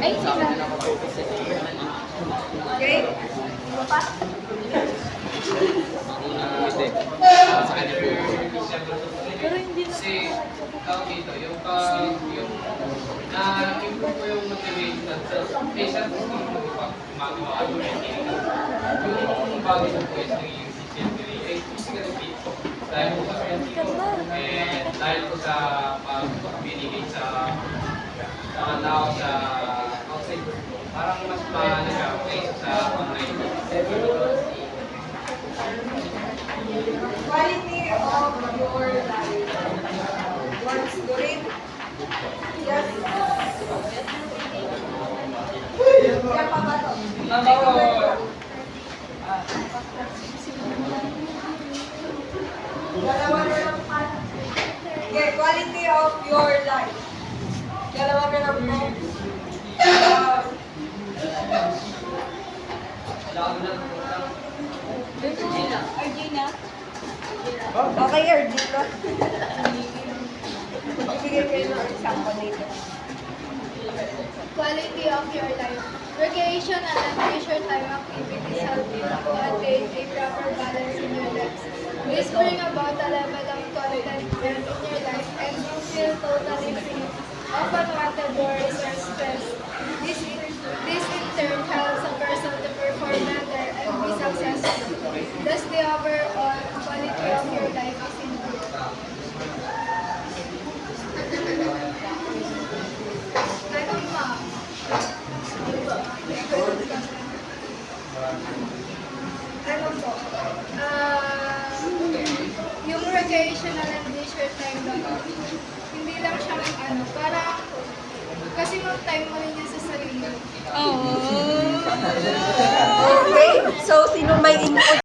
Ay, sila. Okay? Ano pa? Hindi. Sa kanya po. Pero hindi na. Kasi, tawag dito, yung na-improve ko yung motivation sa patient ko yung gumagawa ako yung bago sa po is naging CCL3 ay physical fit ko. Dahil po sa dahil po sa pagbibigay sa tao sa outside world ko, parang mas mahalaga kaysa sa online. Quality of your life. Once during. Yes. Yan pa ba to? Dalawa na lang pa. Okay, quality of your life. Dalawa na lang po. Argina? Okay, Argina. Ibigay kayo ng example dito. Quality of your life. Recreation and leisure time activities help you to attain a proper balance in your lives. This bring about a level of contentment in your life and you feel totally free of unwanted worries or stress. This in turn helps a person to perform better and be successful. Thus, the overall quality of your life is improved. Ano pa? Ano po? Yung recreational and leisure time lang, hindi lang siya parang kasi mag-time mo rin yan sa sarili. Oh.